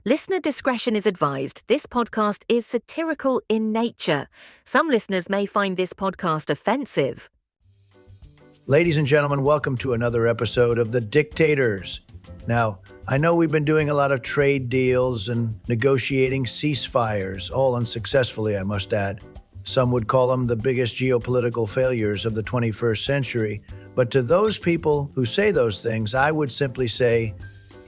Listener discretion is advised. This podcast is satirical in nature. Some listeners may find this podcast offensive. Ladies and gentlemen, welcome to another episode of The Dictators. Now, I know we've been doing a lot of trade deals and negotiating ceasefires, all unsuccessfully, I must add. Some would call them the biggest geopolitical failures of the 21st century. But to those people who say those things, I would simply say,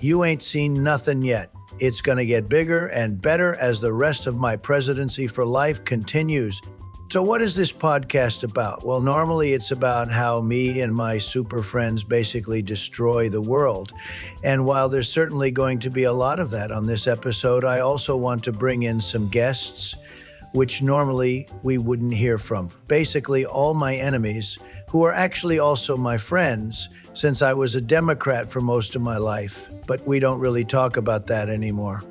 you ain't seen nothing yet. It's going to get bigger and better as the rest of my presidency for life continues. So what is this podcast about? Well, normally it's about how me and my super friends basically destroy the world. And while there's certainly going to be a lot of that on this episode, I also want to bring in some guests, which normally we wouldn't hear from. Basically, all my enemies, who are actually also my friends, since I was a Democrat for most of my life, but we don't really talk about that anymore.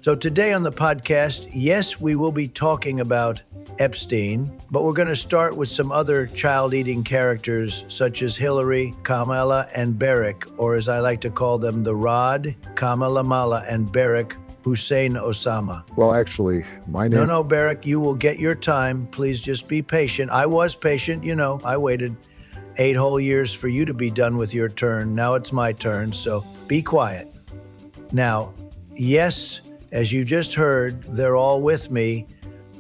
So today on the podcast, yes, we will be talking about Epstein, but we're going to start with some other child-eating characters such as Hillary, Kamala, and Barack, or as I like to call them, the Rod, Kamala Mala, and Barack Hussein Osama. Well, actually, my name... No, Barack, you will get your time. Please just be patient. I was patient, I waited 8 whole years for you to be done with your turn. Now it's my turn, so be quiet. Now, yes, as you just heard, they're all with me,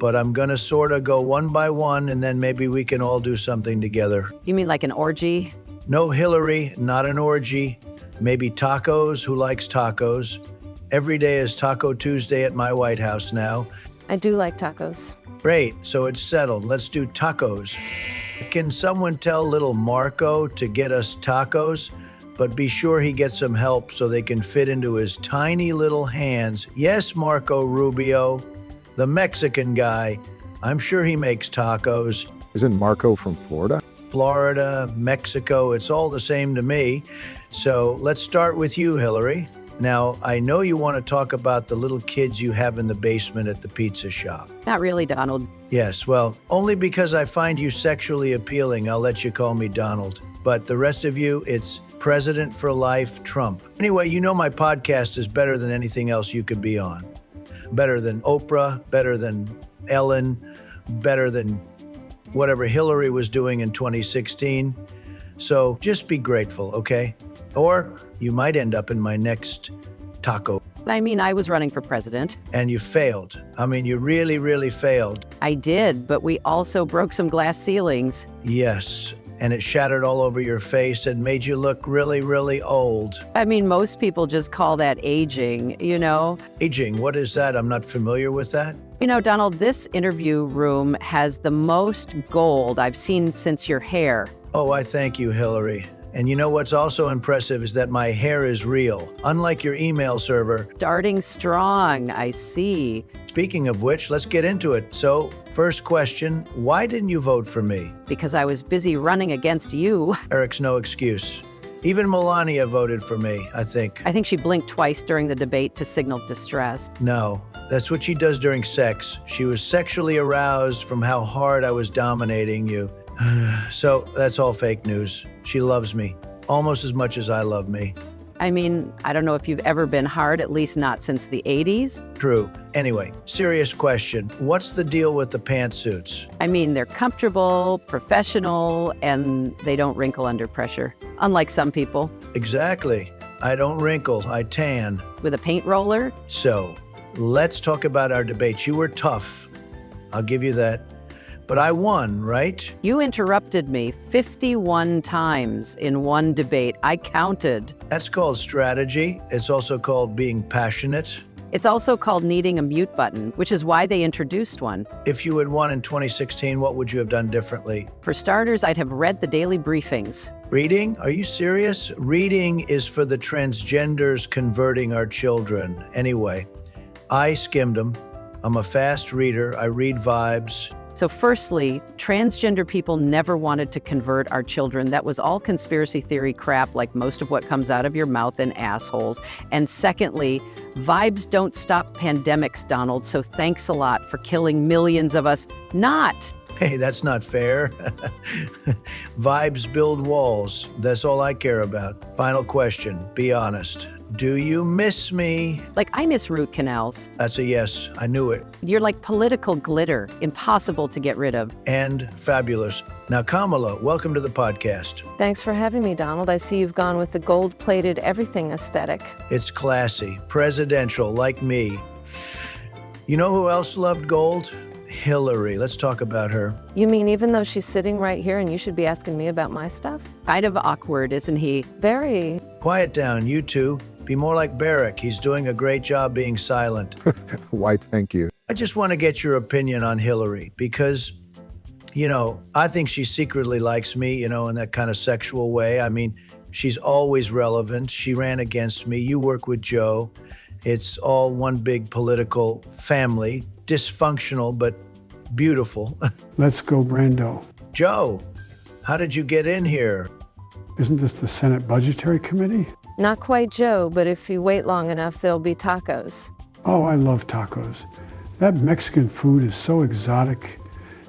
but I'm going to sort of go one by one, and then maybe we can all do something together. You mean like an orgy? No, Hillary, not an orgy. Maybe tacos. Who likes tacos? Every day is Taco Tuesday at my White House now. I do like tacos. Great, so it's settled. Let's do tacos. Can someone tell little Marco to get us tacos? But be sure he gets some help so they can fit into his tiny little hands. Yes, Marco Rubio, the Mexican guy. I'm sure he makes tacos. Isn't Marco from Florida? Florida, Mexico, it's all the same to me. So let's start with you, Hillary. Now, I know you want to talk about the little kids you have in the basement at the pizza shop. Not really, Donald. Yes, well, only because I find you sexually appealing, I'll let you call me Donald. But the rest of you, it's President for Life Trump. Anyway, you know my podcast is better than anything else you could be on. Better than Oprah, better than Ellen, better than whatever Hillary was doing in 2016. So just be grateful, okay? Or you might end up in my next taco. I mean, I was running for president. And you failed. I mean, you really, really failed. I did, but we also broke some glass ceilings. Yes, and it shattered all over your face and made you look really, really old. I mean, most people just call that aging, Aging, what is that? I'm not familiar with that. Donald, this interview room has the most gold I've seen since your hair. Oh, I thank you, Hillary. And you know what's also impressive is that my hair is real, unlike your email server. Starting strong, I see. Speaking of which, let's get into it. So, first question, why didn't you vote for me? Because I was busy running against you. Eric's no excuse. Even Melania voted for me, I think. I think she blinked twice during the debate to signal distress. No, that's what she does during sex. She was sexually aroused from how hard I was dominating you. So that's all fake news. She loves me almost as much as I love me. I mean, I don't know if you've ever been hard, at least not since the 80s. True. Anyway, serious question. What's the deal with the pantsuits? I mean, they're comfortable, professional, and they don't wrinkle under pressure, unlike some people. Exactly. I don't wrinkle, I tan. With a paint roller? So, let's talk about our debates. You were tough. I'll give you that. But I won, right? You interrupted me 51 times in one debate. I counted. That's called strategy. It's also called being passionate. It's also called needing a mute button, which is why they introduced one. If you had won in 2016, what would you have done differently? For starters, I'd have read the daily briefings. Reading? Are you serious? Reading is for the transgenders converting our children. Anyway, I skimmed them. I'm a fast reader. I read vibes. So firstly, transgender people never wanted to convert our children. That was all conspiracy theory crap, like most of what comes out of your mouth and assholes. And secondly, vibes don't stop pandemics, Donald, so thanks a lot for killing millions of us. Not. Hey, that's not fair. Vibes build walls. That's all I care about. Final question. Be honest. Do you miss me? Like, I miss root canals. That's a yes. I knew it. You're like political glitter, impossible to get rid of. And fabulous. Now, Kamala, welcome to the podcast. Thanks for having me, Donald. I see you've gone with the gold-plated everything aesthetic. It's classy, presidential, like me. You know who else loved gold? Hillary. Let's talk about her. You mean even though she's sitting right here and you should be asking me about my stuff? Kind of awkward, isn't he? Very. Quiet down, you two. Be more like Barrack. He's doing a great job being silent. Why, thank you. I just want to get your opinion on Hillary because, I think she secretly likes me, in that kind of sexual way. I mean, she's always relevant. She ran against me. You work with Joe. It's all one big political family. Dysfunctional, but beautiful. Let's go, Brando. Joe, how did you get in here? Isn't this the Senate Budgetary Committee? Not quite Joe, but if you wait long enough, there'll be tacos. Oh, I love tacos. That Mexican food is so exotic,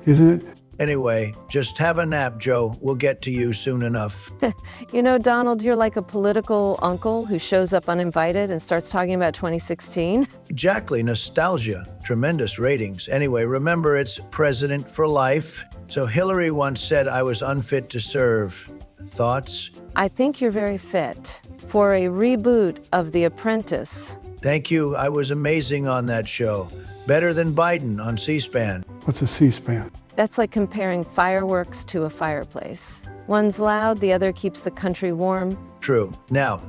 isn't it? Anyway, just have a nap, Joe. We'll get to you soon enough. Donald, you're like a political uncle who shows up uninvited and starts talking about 2016. Exactly, nostalgia. Tremendous ratings. Anyway, remember it's president for life. So Hillary once said I was unfit to serve. Thoughts? I think you're very fit for a reboot of The Apprentice. Thank you. I was amazing on that show. Better than Biden on C-SPAN. What's a C-SPAN? That's like comparing fireworks to a fireplace. One's loud, the other keeps the country warm. True. Now,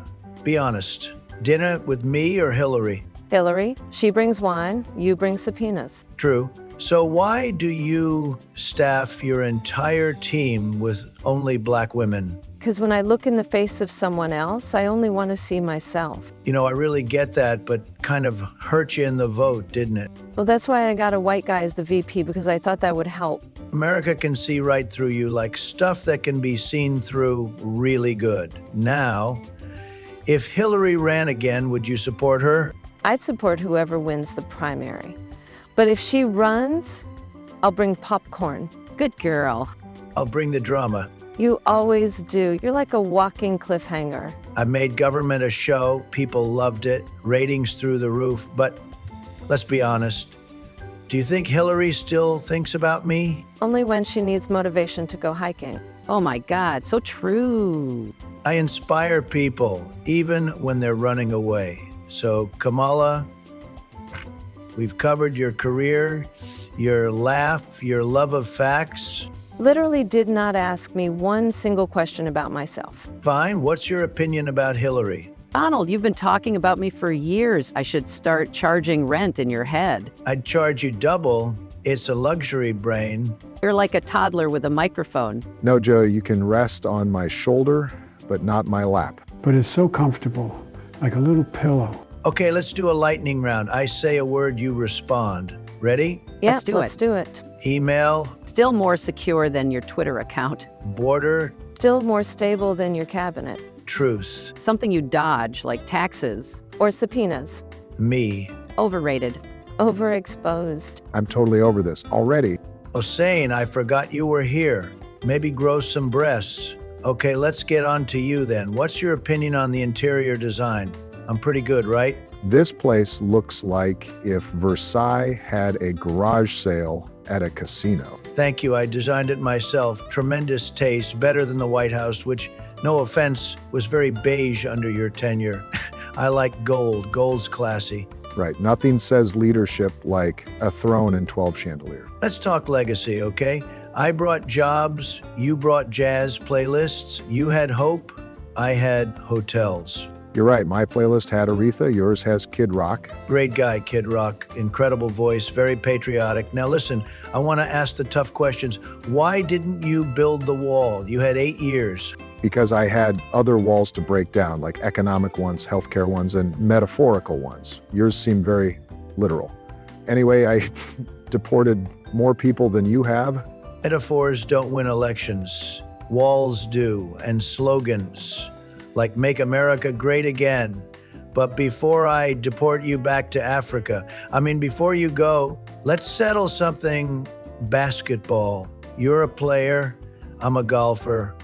be honest. Dinner with me or Hillary? Hillary, she brings wine, you bring subpoenas. True. So why do you staff your entire team with only black women? Because when I look in the face of someone else, I only want to see myself. I really get that, but kind of hurt you in the vote, didn't it? Well, that's why I got a white guy as the VP, because I thought that would help. America can see right through you, like stuff that can be seen through really good. Now, if Hillary ran again, would you support her? I'd support whoever wins the primary. But if she runs, I'll bring popcorn. Good girl. I'll bring the drama. You always do. You're like a walking cliffhanger. I made government a show. People loved it. Ratings through the roof. But let's be honest. Do you think Hillary still thinks about me? Only when she needs motivation to go hiking. Oh my God, so true. I inspire people, even when they're running away. So, Kamala, we've covered your career, your laugh, your love of facts. Literally did not ask me one single question about myself. Fine. What's your opinion about Hillary? Donald, you've been talking about me for years. I should start charging rent in your head. I'd charge you double. It's a luxury brain. You're like a toddler with a microphone. No, Joe, you can rest on my shoulder, but not my lap. But it's so comfortable, like a little pillow. Okay, let's do a lightning round. I say a word, you respond. Ready? Yeah, Let's do let's it. do it. Email, Still more secure than your Twitter account. border, Still more stable than your cabinet. truth, Something you dodge, like taxes. Or subpoenas. me. Overrated. Overexposed. I'm totally over this already. Hossein, I forgot you were here. Maybe grow some breasts. Okay, let's get on to you then. What's your opinion on the interior design? I'm pretty good, right? This place looks like if Versailles had a garage sale at a casino. Thank you. I designed it myself. Tremendous taste, better than the White House, which, no offense, was very beige under your tenure. I like gold. Gold's classy. Right, nothing says leadership like a throne and 12 chandelier. Let's talk legacy, okay? I brought jobs, you brought jazz playlists, you had hope, I had hotels. You're right, my playlist had Aretha, yours has Kid Rock. Great guy, Kid Rock. Incredible voice, very patriotic. Now listen, I want to ask the tough questions. Why didn't you build the wall? You had 8 years. Because I had other walls to break down, like economic ones, healthcare ones, and metaphorical ones. Yours seemed very literal. Anyway, I deported more people than you have. Metaphors don't win elections. Walls do, and slogans, like Make America Great Again. But before I deport you back to Africa, before you go, let's settle something basketball. You're a player, I'm a golfer.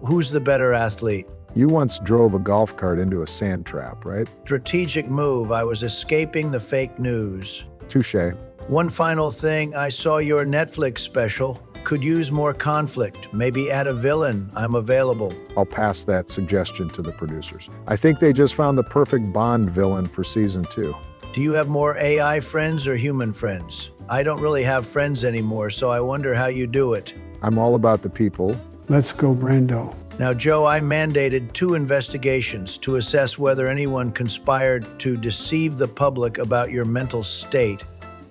Who's the better athlete? You once drove a golf cart into a sand trap, right? Strategic move. I was escaping the fake news. Touché. One final thing, I saw your Netflix special. Could use more conflict. Maybe add a villain. I'm available. I'll pass that suggestion to the producers. I think they just found the perfect Bond villain for season 2. Do you have more AI friends or human friends? I don't really have friends anymore, so I wonder how you do it. I'm all about the people. Let's go, Brando. Now, Joe, I mandated 2 investigations to assess whether anyone conspired to deceive the public about your mental state.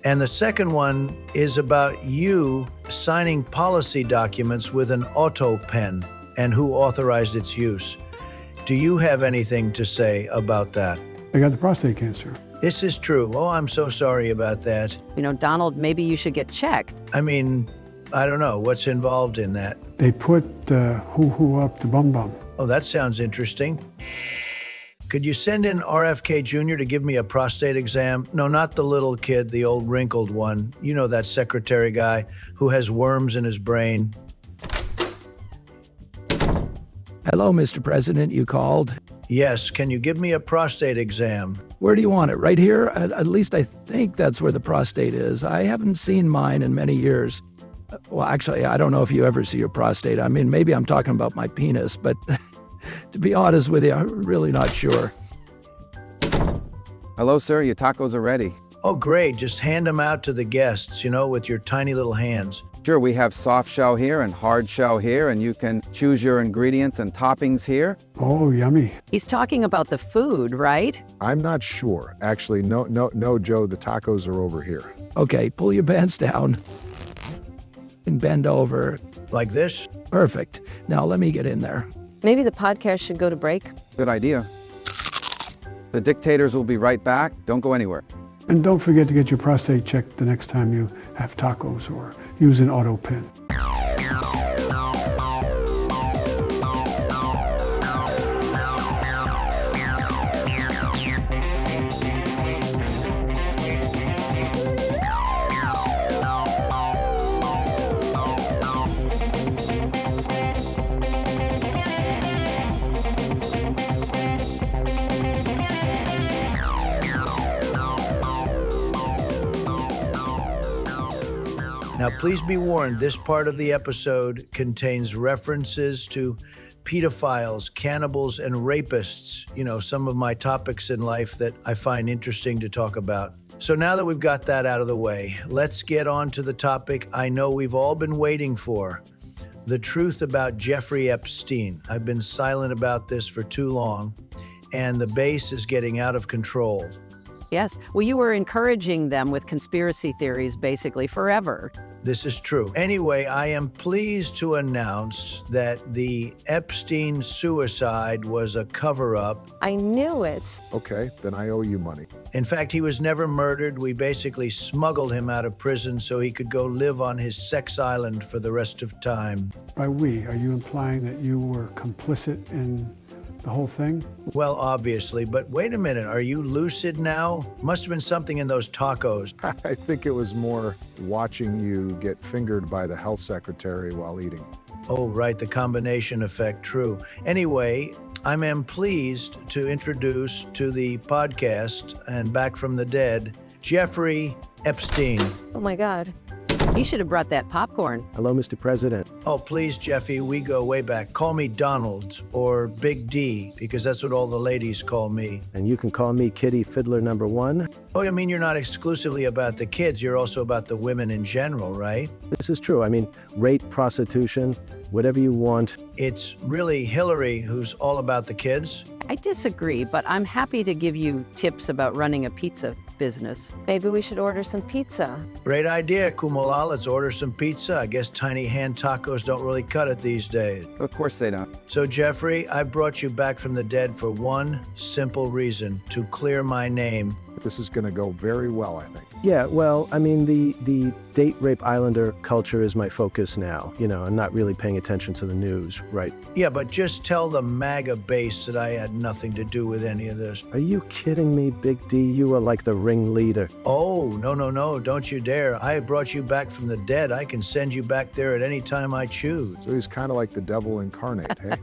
And the second one is about you signing policy documents with an auto pen and who authorized its use. Do you have anything to say about that? I got the prostate cancer. This is true. Oh, I'm so sorry about that. Donald, maybe you should get checked. I mean, I don't know what's involved in that. They put hoo-hoo up the bum-bum. Oh, that sounds interesting. Could you send in RFK Jr. to give me a prostate exam? No, not the little kid, the old wrinkled one. You know, that secretary guy who has worms in his brain. Hello, Mr. President, you called. Yes, can you give me a prostate exam? Where do you want it? Right here? At least I think that's where the prostate is. I haven't seen mine in many years. Well, actually, I don't know if you ever see your prostate. I mean, maybe I'm talking about my penis, but to be honest with you, I'm really not sure. Hello, sir. Your tacos are ready. Oh, great. Just hand them out to the guests, with your tiny little hands. Sure, we have soft shell here and hard shell here, and you can choose your ingredients and toppings here. Oh, yummy. He's talking about the food, right? I'm not sure. Actually, no, Joe, the tacos are over here. Okay, pull your pants down and bend over. Like this? Perfect. Now let me get in there. Maybe the podcast should go to break. Good idea. The Dictators will be right back. Don't go anywhere. And don't forget to get your prostate checked the next time you have tacos or use an auto pen. Now, please be warned, this part of the episode contains references to pedophiles, cannibals, and rapists. Some of my topics in life that I find interesting to talk about. So now that we've got that out of the way, let's get on to the topic I know we've all been waiting for. The truth about Jeffrey Epstein. I've been silent about this for too long, and the base is getting out of control. Yes. Well, you were encouraging them with conspiracy theories basically forever. This is true. Anyway, I am pleased to announce that the Epstein suicide was a cover-up. I knew it. Okay, then I owe you money. In fact, he was never murdered. We basically smuggled him out of prison so he could go live on his sex island for the rest of time. By we, are you implying that you were complicit in the whole thing? Well, obviously, but wait a minute. Are you lucid now? Must have been something in those tacos. I think it was more watching you get fingered by the health secretary while eating. Oh, right, the combination effect, true. Anyway, I am pleased to introduce to the podcast and back from the dead, Jeffrey Epstein. Oh my God. He should have brought that popcorn. Hello, Mr. President. Oh, please, Jeffy, we go way back. Call me Donald or Big D, because that's what all the ladies call me. And you can call me Kitty Fiddler number 1. Oh, I mean, you're not exclusively about the kids. You're also about the women in general, right? This is true. I mean, rape, prostitution, whatever you want. It's really Hillary who's all about the kids. I disagree, but I'm happy to give you tips about running a pizza business. Maybe we should order some pizza. Great idea, Kamala. Let's order some pizza. I guess tiny hand tacos don't really cut it these days. Of course they don't. So, Jeffrey, I brought you back from the dead for one simple reason, to clear my name. This is going to go very well, I think. Yeah, well, I mean, the date rape islander culture is my focus now. I'm not really paying attention to the news, right? Yeah, but just tell the MAGA base that I had nothing to do with any of this. Are you kidding me, Big D? You are like the ringleader. Oh, no, don't you dare. I brought you back from the dead. I can send you back there at any time I choose. So he's kind of like the devil incarnate, hey?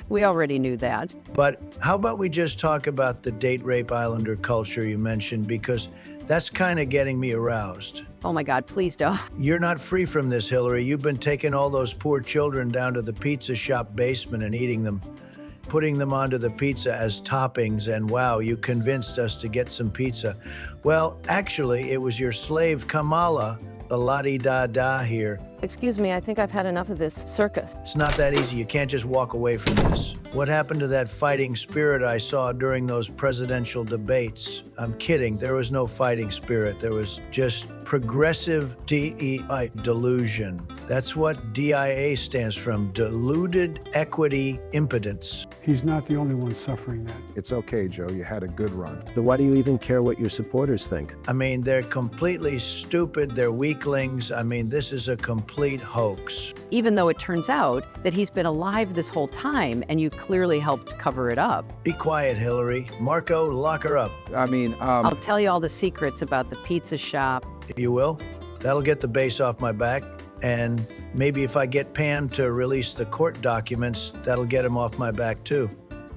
We already knew that. But how about we just talk about the date rape islander culture you mentioned, because that's kind of getting me aroused. Oh my God, please don't. You're not free from this, Hillary. You've been taking all those poor children down to the pizza shop basement and eating them, putting them onto the pizza as toppings, and wow, you convinced us to get some pizza. Well, actually, it was your slave Kamala, the la-di-da-da here. Excuse me, I think I've had enough of this circus. It's not that easy. You can't just walk away from this. What happened to that fighting spirit I saw during those presidential debates? I'm kidding. There was no fighting spirit. There was just progressive DEI, delusion. That's what DIA stands from, deluded equity impotence. He's not the only one suffering that. It's okay, Joe. You had a good run. So why do you even care what your supporters think? I mean, they're completely stupid. They're weaklings. I mean, this is a complete hoax. Even though it turns out that he's been alive this whole time and you clearly helped cover it up. Be quiet, Hillary. Marco, lock her up. I'll tell you all the secrets about the pizza shop. You will? That'll get the base off my back. And maybe if I get Pam to release the court documents, that'll get him off my back too.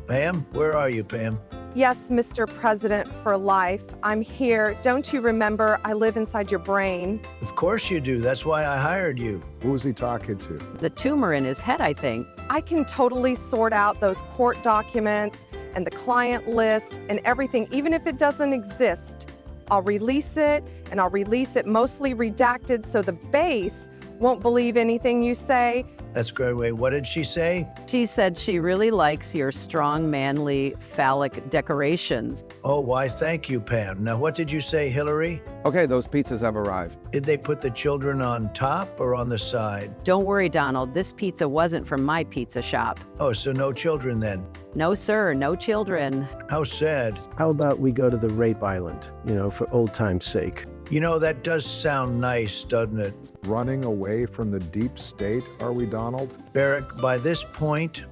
Pam, where are you, Pam? Yes, Mr. President for life. I'm here. Don't you remember I live inside your brain? Of course you do. That's why I hired you. Who was he talking to? The tumor in his head, I think. I can totally sort out those court documents and the client list and everything, even if it doesn't exist. I'll release it, and I'll release it mostly redacted so the base won't believe anything you say. That's great. Wait, what did she say? She said she really likes your strong, manly, phallic decorations. Oh, why, thank you, Pam. Now, what did you say, Hillary? Okay, those pizzas have arrived. Did they put the children on top or on the side? Don't worry, Donald. This pizza wasn't from my pizza shop. Oh, so no children then? No, sir. No children. How sad. How about we go to the rape island, for old time's sake? You know, that does sound nice, doesn't it? Running away from the deep state, are we, Donald? Barrick, by this point,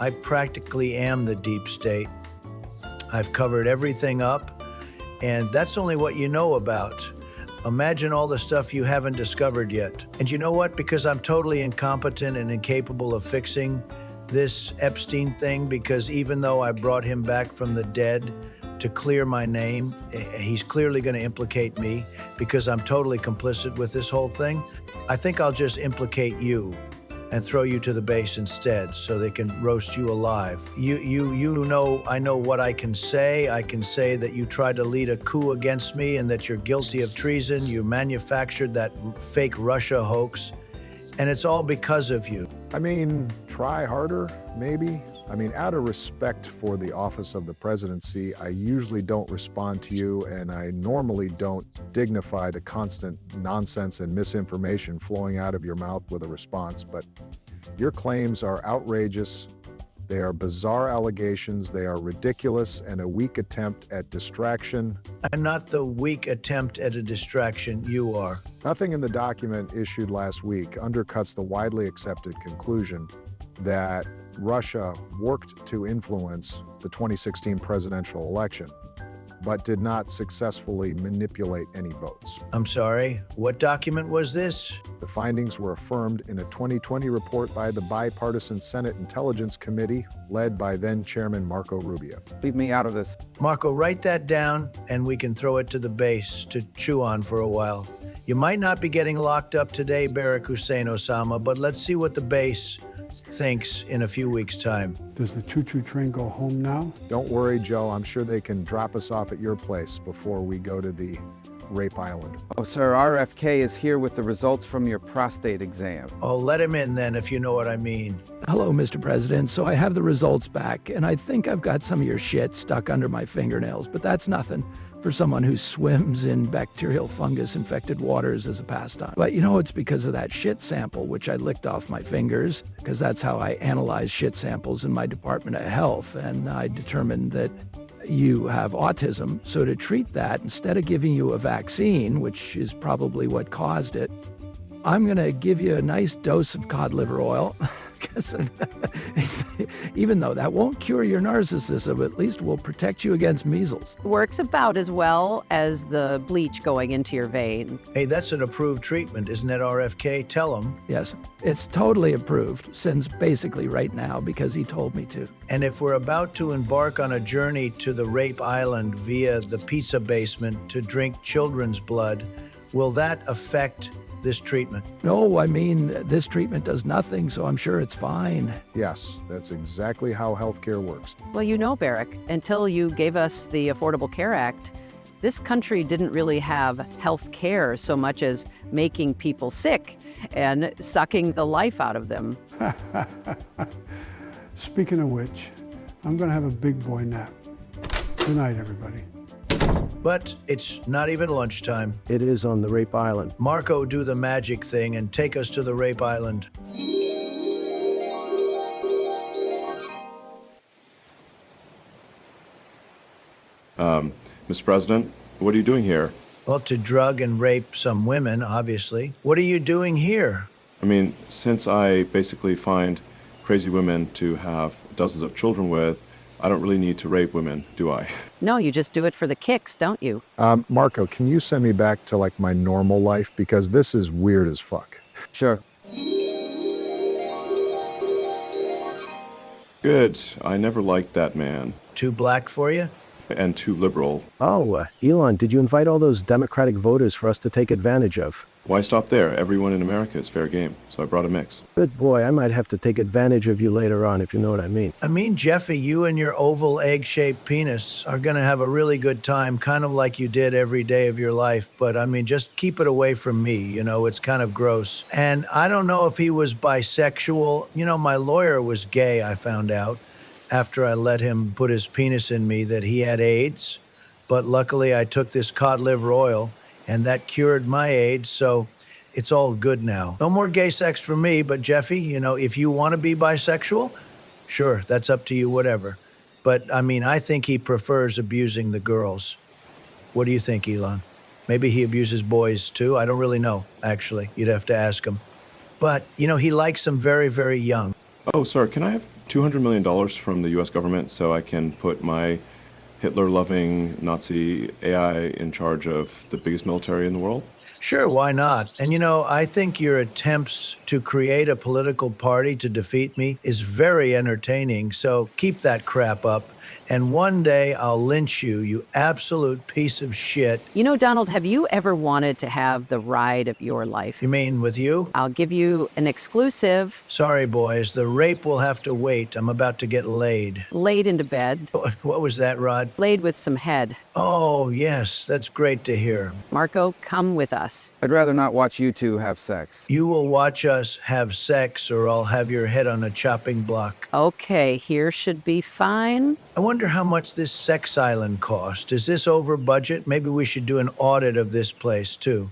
I practically am the deep state. I've covered everything up, and that's only what you know about. Imagine all the stuff you haven't discovered yet. And you know what? Because I'm totally incompetent and incapable of fixing this Epstein thing, because even though I brought him back from the dead to clear my name, he's clearly going to implicate me because I'm totally complicit with this whole thing. I think I'll just implicate you and throw you to the base instead so they can roast you alive. You know, I know what I can say. I can say that you tried to lead a coup against me and that you're guilty of treason. You manufactured that fake Russia hoax, and it's all because of you. I mean, try harder, maybe. I mean, out of respect for the office of the presidency, I usually don't respond to you, and I normally don't dignify the constant nonsense and misinformation flowing out of your mouth with a response, but your claims are outrageous. They are bizarre allegations. They are ridiculous and a weak attempt at distraction. I'm not the weak attempt at a distraction. You are. Nothing in the document issued last week undercuts the widely accepted conclusion that Russia worked to influence the 2016 presidential election, but did not successfully manipulate any votes. I'm sorry, what document was this? The findings were affirmed in a 2020 report by the bipartisan Senate Intelligence Committee, led by then-Chairman Marco Rubio. Leave me out of this. Marco, write that down, and we can throw it to the base to chew on for a while. You might not be getting locked up today, Barack Hussein Osama, but let's see what the base thinks in a few weeks' time. Does the choo-choo train go home now? Don't worry, Joe. I'm sure they can drop us off at your place before we go to the rape island. Oh, sir, RFK is here with the results from your prostate exam. Oh, let him in then, if you know what I mean. Hello, Mr. President. So I have the results back, and I think I've got some of your shit stuck under my fingernails, but that's nothing for someone who swims in bacterial fungus-infected waters as a pastime. But it's because of that shit sample, which I licked off my fingers, because that's how I analyze shit samples in my Department of Health, and I determined that you have autism. So to treat that, instead of giving you a vaccine, which is probably what caused it, I'm going to give you a nice dose of cod liver oil. Even though that won't cure your narcissism, at least will protect you against measles. Works about as well as the bleach going into your veins. Hey, that's an approved treatment, isn't it, RFK? Tell him. Yes, it's totally approved since basically right now because he told me to. And if we're about to embark on a journey to the rape island via the pizza basement to drink children's blood, will that affect this treatment? No, I mean, this treatment does nothing, so I'm sure it's fine. Yes, that's exactly how healthcare works. Well, you know, Barrick, until you gave us the Affordable Care Act, this country didn't really have health care so much as making people sick and sucking the life out of them. Speaking of which, I'm going to have a big boy nap. Good night, everybody. But it's not even lunchtime. It is on the rape island. Marco, do the magic thing and take us to the rape island. Mr. President, what are you doing here? Well, to drug and rape some women, obviously. What are you doing here? I mean, since I basically find crazy women to have dozens of children with, I don't really need to rape women, do I? No, you just do it for the kicks, don't you? Marco, can you send me back to like my normal life? Because this is weird as fuck. Sure. Good. I never liked that man. Too black for you? And too liberal. Oh, Elon, did you invite all those Democratic voters for us to take advantage of? Why stop there? Everyone in America is fair game, so I brought a mix. Good boy, I might have to take advantage of you later on, if you know what I mean. I mean, Jeffy, you and your oval egg-shaped penis are going to have a really good time, kind of like you did every day of your life. But, I mean, just keep it away from me. You know, it's kind of gross. And I don't know if he was bisexual. You know, my lawyer was gay, I found out, after I let him put his penis in me, that he had AIDS. But luckily, I took this cod liver oil, and that cured my AIDS, so it's all good now. No more gay sex for me, but Jeffy, you know, if you want to be bisexual, sure, that's up to you, whatever. But, I mean, I think he prefers abusing the girls. What do you think, Elon? Maybe he abuses boys, too? I don't really know, actually. You'd have to ask him. But, you know, he likes them very, very young. Oh, sir, can I have $200 million from the U.S. government so I can put my Hitler-loving Nazi AI in charge of the biggest military in the world? Sure, why not? And you know, I think your attempts to create a political party to defeat me is very entertaining, so keep that crap up. And one day I'll lynch you, you absolute piece of shit. You know, Donald, have you ever wanted to have the ride of your life? You mean with you? I'll give you an exclusive. Sorry, boys, the rape will have to wait. I'm about to get laid. Laid into bed. What was that, Rod? Laid with some head. Oh, yes, that's great to hear. Marco, come with us. I'd rather not watch you two have sex. You will watch us have sex or I'll have your head on a chopping block. Okay, here should be fine. I wonder how much this sex island cost. Is this over budget? Maybe we should do an audit of this place, too.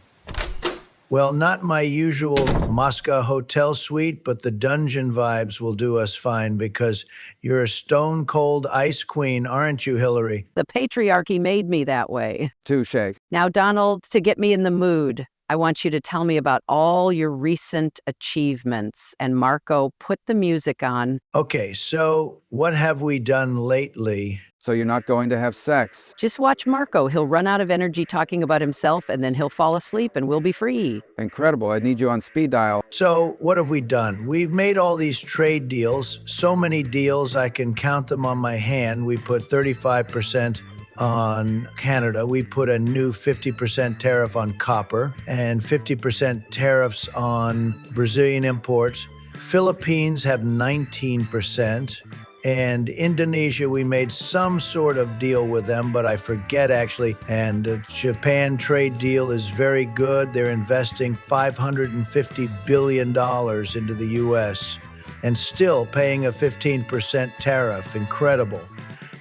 Well, not my usual Moscow hotel suite, but the dungeon vibes will do us fine because you're a stone-cold ice queen, aren't you, Hillary? The patriarchy made me that way. Touche. Now, Donald, to get me in the mood, I want you to tell me about all your recent achievements. And Marco, put the music on. Okay, so what have we done lately? So you're not going to have sex? Just watch Marco. He'll run out of energy talking about himself, and then he'll fall asleep, and we'll be free. Incredible. I need you on speed dial. So what have we done? We've made all these trade deals, so many deals I can count them on my hand. We put 35% on Canada. We put a new 50% tariff on copper and 50% tariffs on Brazilian imports. Philippines have 19%. And Indonesia, we made some sort of deal with them, but I forget actually. And the Japan trade deal is very good. They're investing $550 billion into the U.S. and still paying a 15% tariff. Incredible.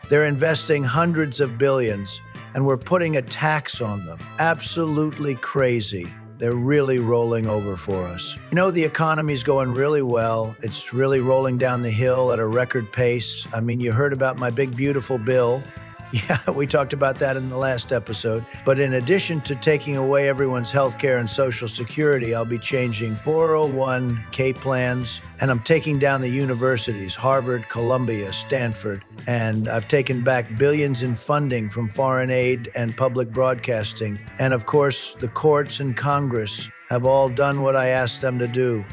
They're investing hundreds of billions, and we're putting a tax on them. Absolutely crazy. They're really rolling over for us. You know, the economy's going really well. It's really rolling down the hill at a record pace. I mean, you heard about my big, beautiful bill. Yeah, we talked about that in the last episode. But in addition to taking away everyone's health care and Social Security, I'll be changing 401k plans, and I'm taking down the universities, Harvard, Columbia, Stanford, and I've taken back billions in funding from foreign aid and public broadcasting. And of course, the courts and Congress have all done what I asked them to do.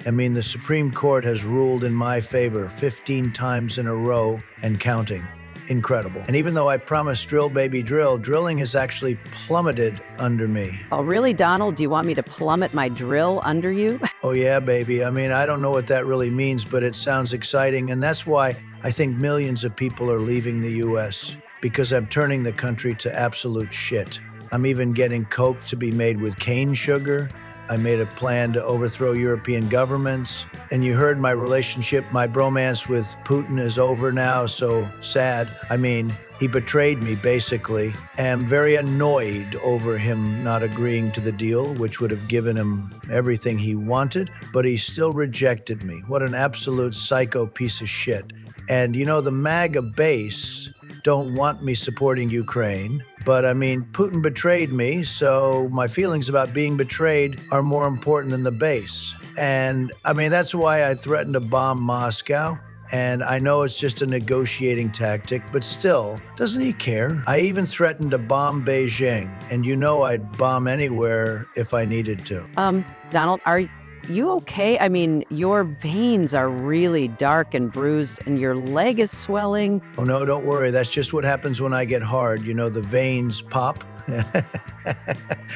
I mean, the Supreme Court has ruled in my favor 15 times in a row and counting. Incredible. And even though I promised drill, baby, drill, drilling has actually plummeted under me. Oh, really, Donald? Do you want me to plummet my drill under you? Oh, yeah, baby. I mean, I don't know what that really means, but it sounds exciting. And that's why I think millions of people are leaving the U.S., because I'm turning the country to absolute shit. I'm even getting Coke to be made with cane sugar. I made a plan to overthrow European governments. And you heard my relationship, my bromance with Putin is over now, so sad. I mean, he betrayed me, basically. I'm very annoyed over him not agreeing to the deal, which would have given him everything he wanted, but he still rejected me. What an absolute psycho piece of shit. And you know, the MAGA base don't want me supporting Ukraine. But I mean, Putin betrayed me, so my feelings about being betrayed are more important than the base. And I mean, that's why I threatened to bomb Moscow. And I know it's just a negotiating tactic, but still, doesn't he care? I even threatened to bomb Beijing, and you know I'd bomb anywhere if I needed to. Donald, are you okay? I mean, your veins are really dark and bruised, and your leg is swelling. Oh, no, don't worry. That's just what happens when I get hard. You know, the veins pop.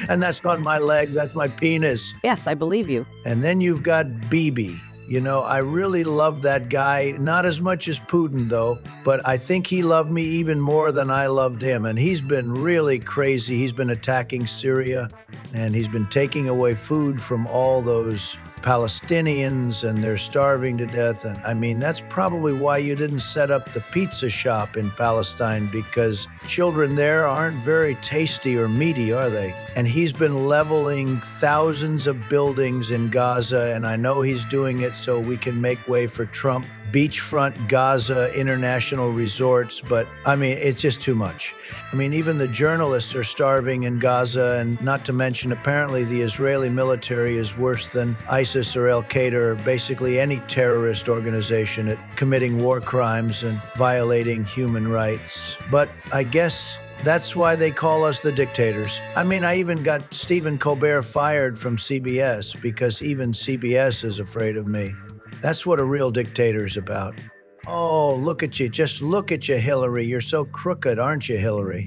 And that's not my leg, that's my penis. Yes, I believe you. And then you've got Bibi. You know, I really love that guy, not as much as Putin, though, but I think he loved me even more than I loved him. And he's been really crazy. He's been attacking Syria, and he's been taking away food from all those Palestinians, and they're starving to death. And I mean, that's probably why you didn't set up the pizza shop in Palestine, because children there aren't very tasty or meaty, are they? And he's been leveling thousands of buildings in Gaza, and I know he's doing it so we can make way for Trump. Beachfront Gaza international resorts, but I mean, it's just too much. I mean, even the journalists are starving in Gaza, and not to mention, apparently the Israeli military is worse than ISIS or Al-Qaeda or basically any terrorist organization at committing war crimes and violating human rights. But I guess that's why they call us the dictators. I mean, I even got Stephen Colbert fired from CBS because even CBS is afraid of me. That's what a real dictator's about. Oh, look at you. Just look at you, Hillary. You're so crooked, aren't you, Hillary?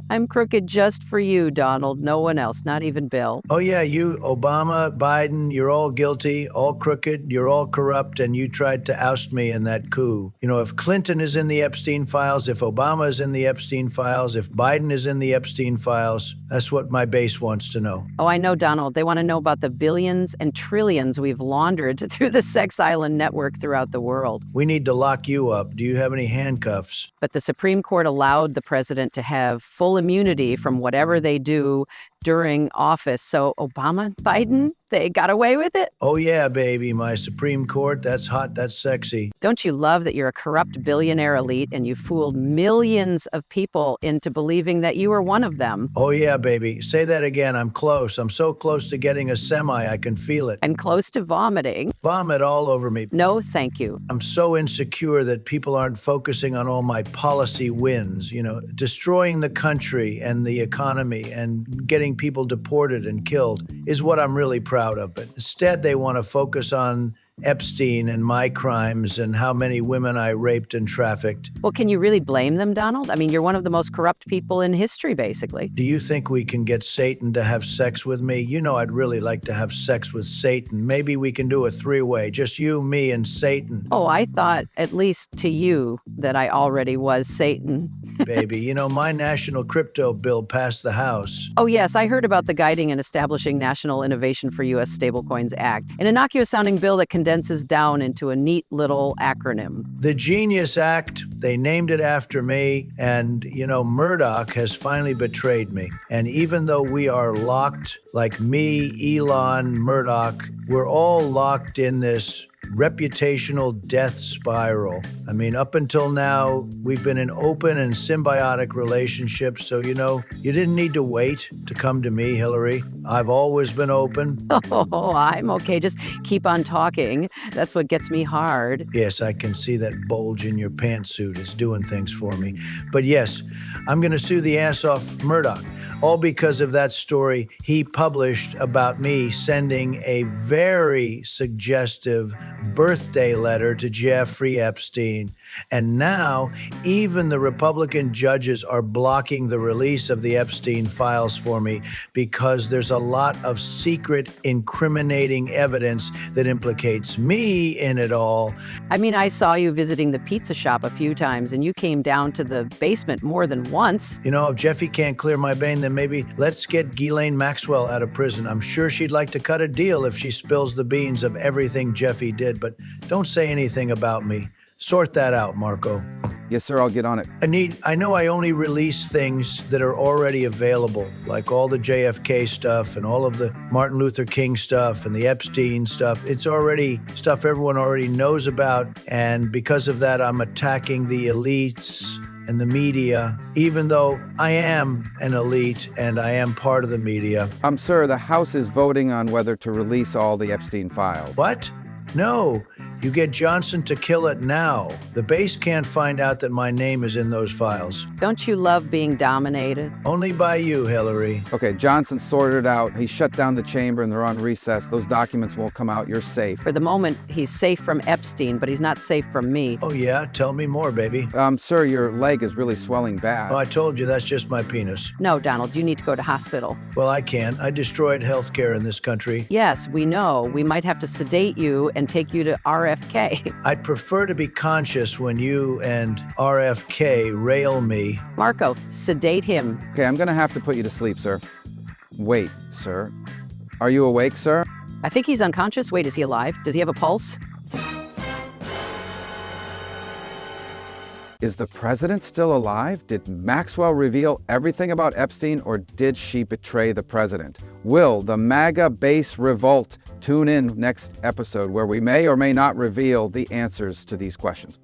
I'm crooked just for you, Donald. No one else, not even Bill. Oh, yeah, you, Obama, Biden, you're all guilty, all crooked, you're all corrupt, and you tried to oust me in that coup. You know, if Clinton is in the Epstein files, if Obama is in the Epstein files, if Biden is in the Epstein files, that's what my base wants to know. Oh, I know, Donald. They want to know about the billions and trillions we've laundered through the Sex Island network throughout the world. We need to lock you up. Do you have any handcuffs? But the Supreme Court allowed the president to have full immunity from whatever they do during office. So Obama, Biden, they got away with it? Oh, yeah, baby. My Supreme Court, that's hot, that's sexy. Don't you love that you're a corrupt billionaire elite and you fooled millions of people into believing that you were one of them? Oh, yeah, baby. Say that again. I'm close. I'm so close to getting a semi. I can feel it. I'm close to vomiting. Vomit all over me. No, thank you. I'm so insecure that people aren't focusing on all my policy wins, you know, destroying the country and the economy and getting people deported and killed is what I'm really proud of. But instead, they want to focus on Epstein and my crimes and how many women I raped and trafficked. Well, can you really blame them, Donald? I mean, you're one of the most corrupt people in history, basically. Do you think we can get Satan to have sex with me? You know, I'd really like to have sex with Satan. Maybe we can do a three-way, just you, me, and Satan. Oh, I thought, at least to you, that I already was Satan. Baby, you know, my national crypto bill passed the House. Oh, yes, I heard about the Guiding and Establishing National Innovation for U.S. Stablecoins Act, an innocuous-sounding bill that condenses down into a neat little acronym. The Genius Act, they named it after me, and, you know, Murdoch has finally betrayed me. And even though we are locked, like me, Elon, Murdoch, we're all locked in this reputational death spiral. I mean, up until now, we've been in open and symbiotic relationships, so you didn't need to wait to come to me, Hillary. I've always been open. Oh, I'm okay. Just keep on talking. That's what gets me hard. Yes, I can see that bulge in your pantsuit is doing things for me. But yes, I'm going to sue the ass off Murdoch. All because of that story he published about me sending a very suggestive birthday letter to Jeffrey Epstein. And now, even the Republican judges are blocking the release of the Epstein files for me because there's a lot of secret, incriminating evidence that implicates me in it all. I mean, I saw you visiting the pizza shop a few times, and you came down to the basement more than once. If Jeffy can't clear my bane, then maybe let's get Ghislaine Maxwell out of prison. I'm sure she'd like to cut a deal if she spills the beans of everything Jeffy did, but don't say anything about me. Sort that out, Marco. Yes, sir, I'll get on it. I know I only release things that are already available, like all the JFK stuff and all of the Martin Luther King stuff and the Epstein stuff. It's already stuff everyone already knows about, and because of that, I'm attacking the elites and the media, even though I am an elite and I am part of the media. Sir, the House is voting on whether to release all the Epstein files. What? No. You get Johnson to kill it now. The base can't find out that my name is in those files. Don't you love being dominated? Only by you, Hillary. Okay, Johnson sorted it out. He shut down the chamber and they're on recess. Those documents won't come out. You're safe. For the moment, he's safe from Epstein, but he's not safe from me. Oh, yeah? Tell me more, baby. Sir, your leg is really swelling bad. Oh, I told you, that's just my penis. No, Donald, you need to go to hospital. Well, I can't. I destroyed healthcare in this country. Yes, we know. We might have to sedate you and take you to RFK. I'd prefer to be conscious when you and RFK rail me. Marco, sedate him. Okay, I'm gonna have to put you to sleep, sir. Wait, sir. Are you awake, sir? I think he's unconscious. Wait, is he alive? Does he have a pulse? Is the president still alive? Did Maxwell reveal everything about Epstein, or did she betray the president? Will the MAGA base revolt? Tune in next episode where we may or may not reveal the answers to these questions.